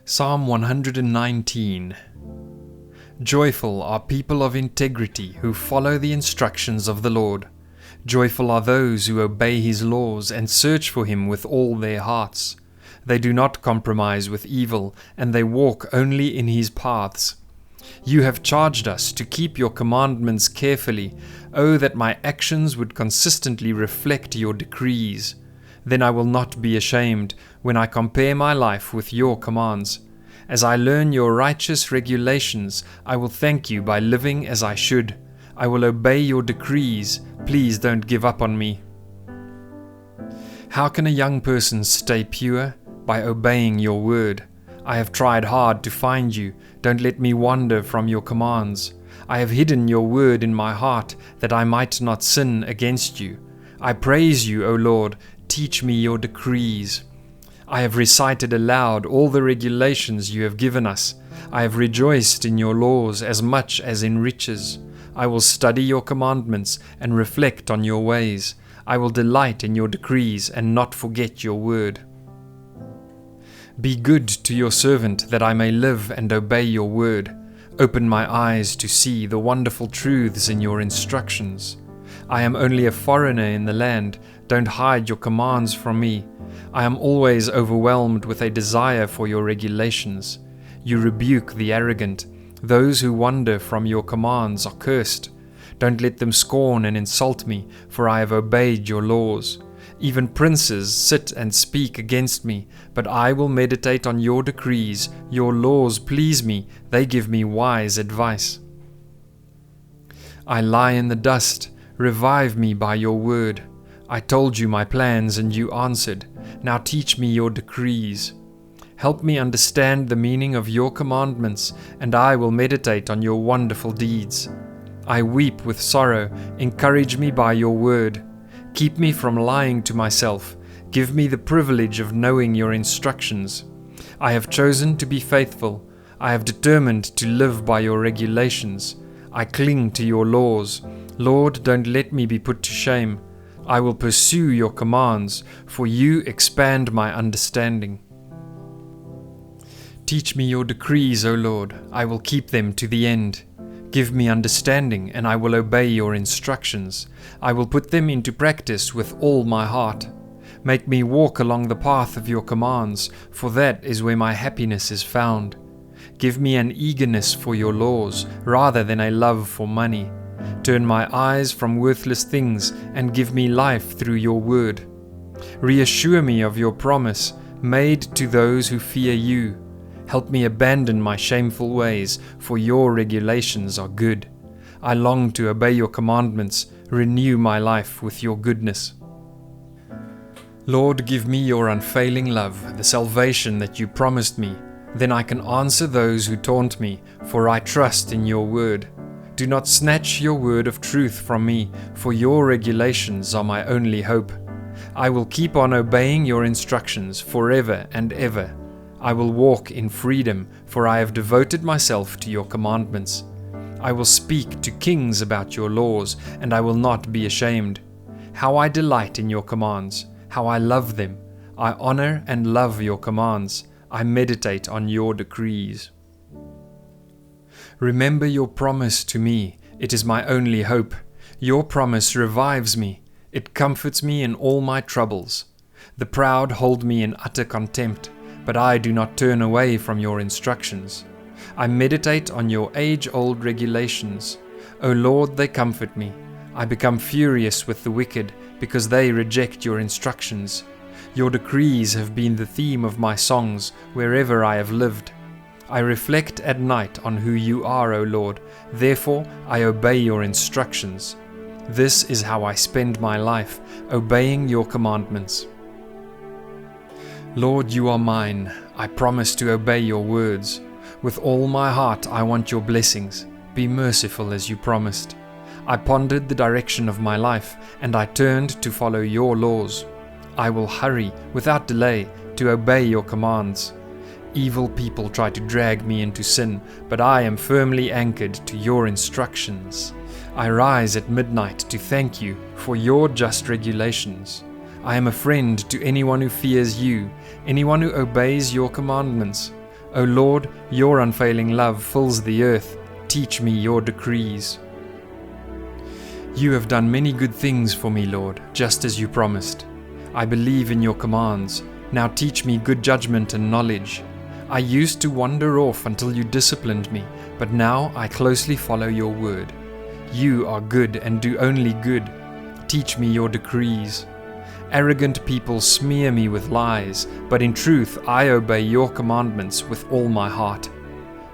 Psalm 119. Joyful are people of integrity who follow the instructions of the Lord. Joyful are those who obey His laws and search for Him with all their hearts. They do not compromise with evil, and they walk only in His paths. You have charged us to keep your commandments carefully. Oh, that my actions would consistently reflect your decrees. Then I will not be ashamed when I compare my life with your commands. As I learn your righteous regulations, I will thank you by living as I should. I will obey your decrees. Please don't give up on me. How can a young person stay pure? By obeying your word. I have tried hard to find you. Don't let me wander from your commands. I have hidden your word in my heart, that I might not sin against you. I praise you, O Lord. Teach me your decrees. I have recited aloud all the regulations you have given us. I have rejoiced in your laws as much as in riches. I will study your commandments and reflect on your ways. I will delight in your decrees and not forget your word. Be good to your servant, that I may live and obey your word. Open my eyes to see the wonderful truths in your instructions. I am only a foreigner in the land. Don't hide your commands from me. I am always overwhelmed with a desire for your regulations. You rebuke the arrogant. Those who wander from your commands are cursed. Don't let them scorn and insult me, for I have obeyed your laws. Even princes sit and speak against me, but I will meditate on your decrees. Your laws please me, they give me wise advice. I lie in the dust. Revive me by your word. I told you my plans and you answered. Now teach me your decrees. Help me understand the meaning of your commandments, and I will meditate on your wonderful deeds. I weep with sorrow. Encourage me by your word. Keep me from lying to myself. Give me the privilege of knowing your instructions. I have chosen to be faithful. I have determined to live by your regulations. I cling to your laws. Lord, don't let me be put to shame. I will pursue your commands, for you expand my understanding. Teach me your decrees, O Lord. I will keep them to the end. Give me understanding, and I will obey your instructions. I will put them into practice with all my heart. Make me walk along the path of your commands, for that is where my happiness is found. Give me an eagerness for your laws, rather than a love for money. Turn my eyes from worthless things, and give me life through your word. Reassure me of your promise, made to those who fear you. Help me abandon my shameful ways, for your regulations are good. I long to obey your commandments. Renew my life with your goodness. Lord, give me your unfailing love, the salvation that you promised me. Then I can answer those who taunt me, for I trust in your word. Do not snatch your word of truth from me, for your regulations are my only hope. I will keep on obeying your instructions forever and ever. I will walk in freedom, for I have devoted myself to your commandments. I will speak to kings about your laws, and I will not be ashamed. How I delight in your commands, how I love them. I honor and love your commands. I meditate on your decrees. Remember your promise to me. It is my only hope. Your promise revives me. It comforts me in all my troubles. The proud hold me in utter contempt, but I do not turn away from your instructions. I meditate on your age-old regulations. O Lord, they comfort me. I become furious with the wicked, because they reject your instructions. Your decrees have been the theme of my songs wherever I have lived. I reflect at night on who you are, O Lord. Therefore, I obey your instructions. This is how I spend my life, obeying your commandments. Lord, you are mine. I promise to obey your words. With all my heart, I want your blessings. Be merciful as you promised. I pondered the direction of my life, and I turned to follow your laws. I will hurry, without delay, to obey your commands. Evil people try to drag me into sin, but I am firmly anchored to your instructions. I rise at midnight to thank you for your just regulations. I am a friend to anyone who fears you, anyone who obeys your commandments. O Lord, your unfailing love fills the earth. Teach me your decrees. You have done many good things for me, Lord, just as you promised. I believe in your commands. Now teach me good judgment and knowledge. I used to wander off until you disciplined me, but now I closely follow your word. You are good and do only good. Teach me your decrees. Arrogant people smear me with lies, but in truth I obey your commandments with all my heart.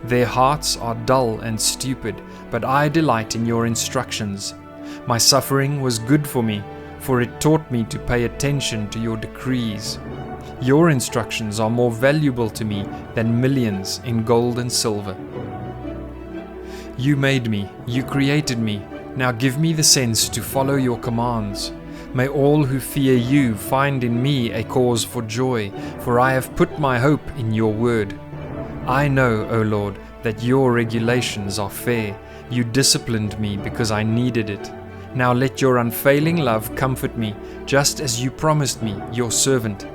Their hearts are dull and stupid, but I delight in your instructions. My suffering was good for me, for it taught me to pay attention to your decrees. Your instructions are more valuable to me than millions in gold and silver. You made me, you created me. Now give me the sense to follow your commands. May all who fear you find in me a cause for joy, for I have put my hope in your word. I know, O Lord, that your regulations are fair. You disciplined me because I needed it. Now let your unfailing love comfort me, just as you promised me, your servant.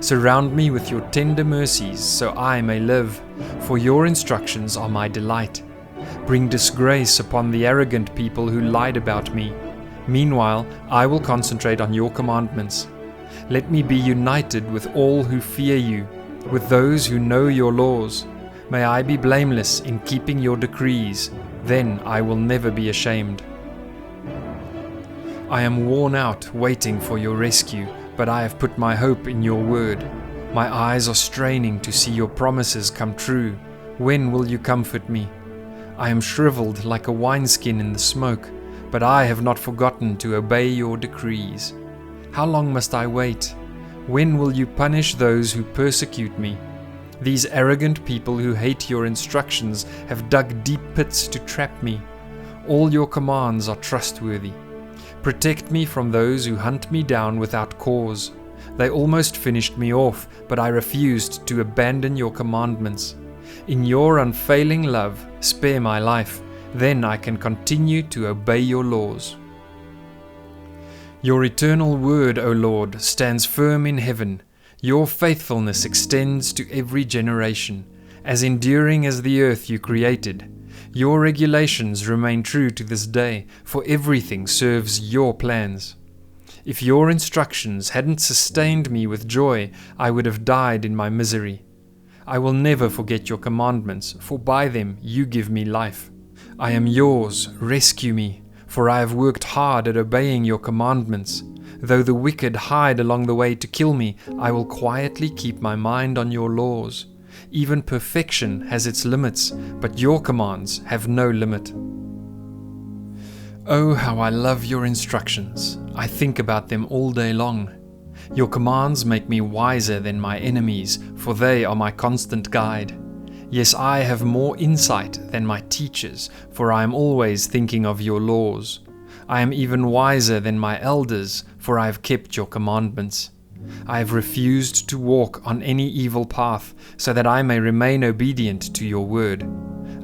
Surround me with your tender mercies, so I may live, for your instructions are my delight. Bring disgrace upon the arrogant people who lied about me. Meanwhile, I will concentrate on your commandments. Let me be united with all who fear you, with those who know your laws. May I be blameless in keeping your decrees, then I will never be ashamed. I am worn out waiting for your rescue, but I have put my hope in your word. My eyes are straining to see your promises come true. When will you comfort me? I am shriveled like a wineskin in the smoke, but I have not forgotten to obey your decrees. How long must I wait? When will you punish those who persecute me? These arrogant people who hate your instructions have dug deep pits to trap me. All your commands are trustworthy. Protect me from those who hunt me down without cause. They almost finished me off, but I refused to abandon your commandments. In your unfailing love, spare my life, then I can continue to obey your laws. Your eternal word, O Lord, stands firm in heaven. Your faithfulness extends to every generation, as enduring as the earth you created. Your regulations remain true to this day, for everything serves your plans. If your instructions hadn't sustained me with joy, I would have died in my misery. I will never forget your commandments, for by them you give me life. I am yours, rescue me, for I have worked hard at obeying your commandments. Though the wicked hide along the way to kill me, I will quietly keep my mind on your laws. Even perfection has its limits, but your commands have no limit. Oh, how I love your instructions. I think about them all day long. Your commands make me wiser than my enemies, for they are my constant guide. Yes, I have more insight than my teachers, for I am always thinking of your laws. I am even wiser than my elders, for I have kept your commandments. I have refused to walk on any evil path, so that I may remain obedient to your word.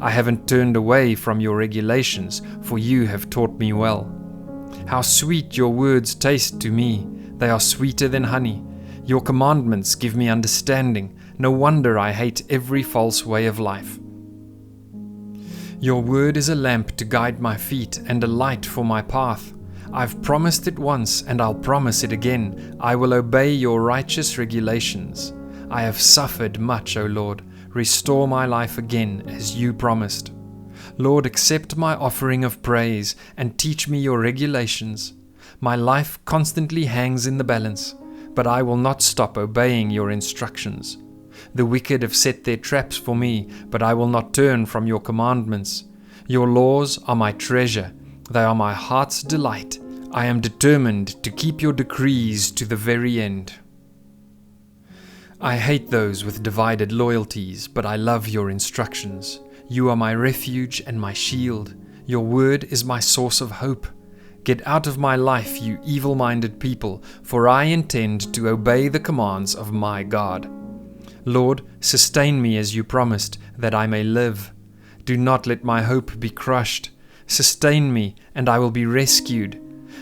I haven't turned away from your regulations, for you have taught me well. How sweet your words taste to me! They are sweeter than honey. Your commandments give me understanding. No wonder I hate every false way of life. Your word is a lamp to guide my feet and a light for my path. I've promised it once and I'll promise it again. I will obey your righteous regulations. I have suffered much, O Lord. Restore my life again as you promised. Lord, accept my offering of praise and teach me your regulations. My life constantly hangs in the balance, but I will not stop obeying your instructions. The wicked have set their traps for me, but I will not turn from your commandments. Your laws are my treasure. They are my heart's delight. I am determined to keep your decrees to the very end. I hate those with divided loyalties, but I love your instructions. You are my refuge and my shield. Your word is my source of hope. Get out of my life, you evil-minded people, for I intend to obey the commands of my God. Lord, sustain me as you promised, that I may live. Do not let my hope be crushed. Sustain me, and I will be rescued.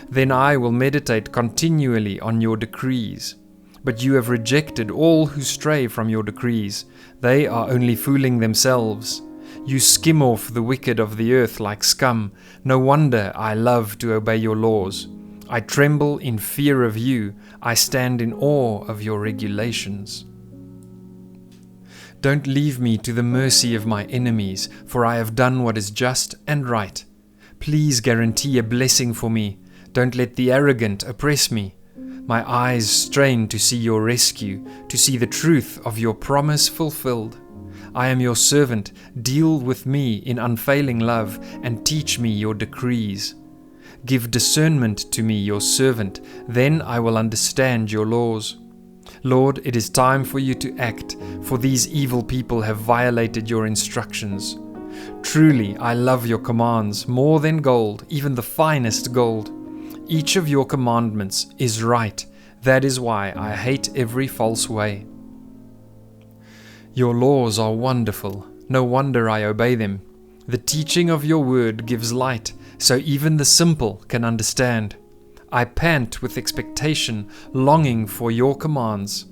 Then I will meditate continually on your decrees. But you have rejected all who stray from your decrees. They are only fooling themselves. You skim off the wicked of the earth like scum. No wonder I love to obey your laws. I tremble in fear of you. I stand in awe of your regulations. Don't leave me to the mercy of my enemies, for I have done what is just and right. Please guarantee a blessing for me. Don't let the arrogant oppress me. My eyes strain to see your rescue, to see the truth of your promise fulfilled. I am your servant. Deal with me in unfailing love and teach me your decrees. Give discernment to me, your servant, then I will understand your laws. Lord, it is time for you to act, for these evil people have violated your instructions. Truly, I love your commands more than gold, even the finest gold. Each of your commandments is right. That is why I hate every false way. Your laws are wonderful. No wonder I obey them. The teaching of your word gives light, so even the simple can understand. I pant with expectation, longing for your commands.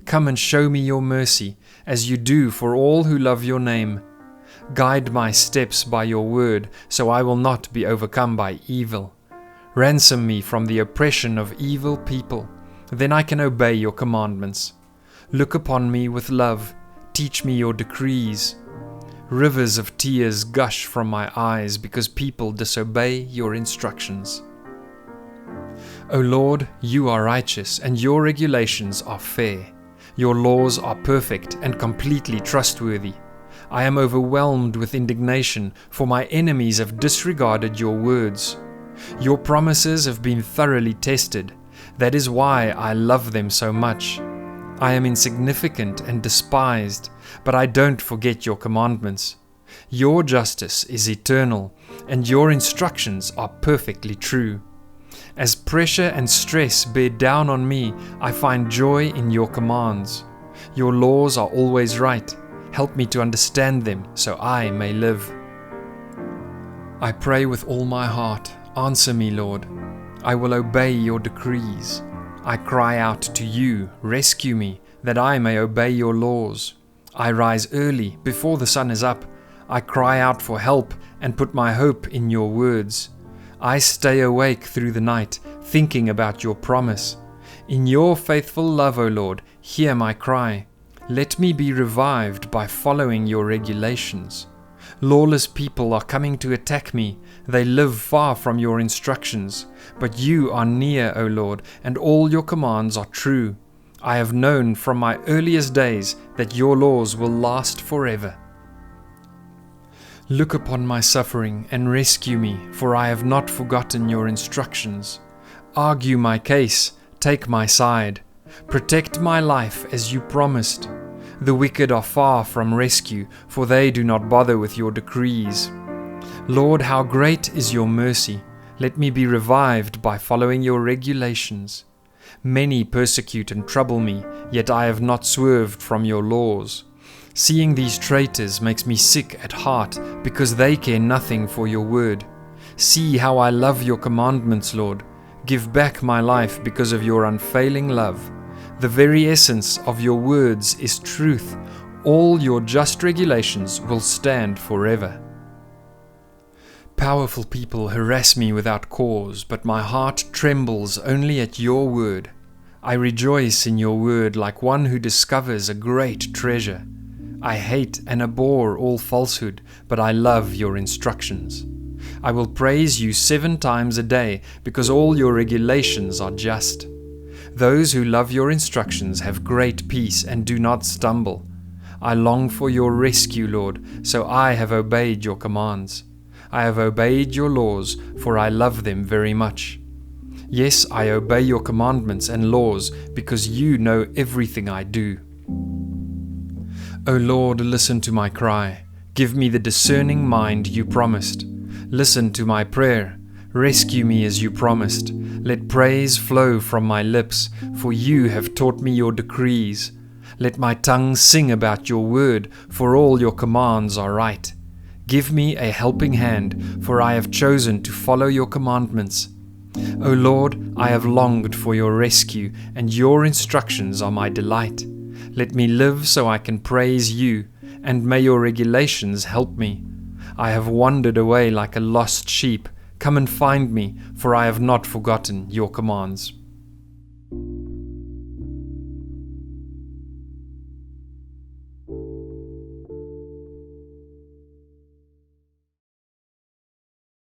Come and show me your mercy, as you do for all who love your name. Guide my steps by your word, so I will not be overcome by evil. Ransom me from the oppression of evil people, then I can obey your commandments. Look upon me with love, teach me your decrees. Rivers of tears gush from my eyes because people disobey your instructions. O Lord, you are righteous, and your regulations are fair. Your laws are perfect and completely trustworthy. I am overwhelmed with indignation, for my enemies have disregarded your words. Your promises have been thoroughly tested. That is why I love them so much. I am insignificant and despised, but I don't forget your commandments. Your justice is eternal, and your instructions are perfectly true. As pressure and stress bear down on me, I find joy in your commands. Your laws are always right. Help me to understand them, so I may live. I pray with all my heart. Answer me, Lord. I will obey your decrees. I cry out to you, rescue me, that I may obey your laws. I rise early, before the sun is up. I cry out for help and put my hope in your words. I stay awake through the night, thinking about your promise. In your faithful love, O Lord, hear my cry. Let me be revived by following your regulations. Lawless people are coming to attack me. They live far from your instructions. But you are near, O Lord, and all your commands are true. I have known from my earliest days that your laws will last forever. Look upon my suffering and rescue me, for I have not forgotten your instructions. Argue my case, take my side. Protect my life as you promised. The wicked are far from rescue, for they do not bother with your decrees. Lord, how great is your mercy! Let me be revived by following your regulations. Many persecute and trouble me, yet I have not swerved from your laws. Seeing these traitors makes me sick at heart, because they care nothing for your word. See how I love your commandments, Lord. Give back my life because of your unfailing love. The very essence of your words is truth. All your just regulations will stand forever. Powerful people harass me without cause, but my heart trembles only at your word. I rejoice in your word like one who discovers a great treasure. I hate and abhor all falsehood, but I love your instructions. I will praise you 7 times a day, because all your regulations are just. Those who love your instructions have great peace and do not stumble. I long for your rescue, Lord, so I have obeyed your commands. I have obeyed your laws, for I love them very much. Yes, I obey your commandments and laws, because you know everything I do. O Lord, listen to my cry. Give me the discerning mind you promised. Listen to my prayer. Rescue me as you promised. Let praise flow from my lips, for you have taught me your decrees. Let my tongue sing about your word, for all your commands are right. Give me a helping hand, for I have chosen to follow your commandments. O Lord, I have longed for your rescue, and your instructions are my delight. Let me live so I can praise you, and may your regulations help me. I have wandered away like a lost sheep. Come and find me, for I have not forgotten your commands.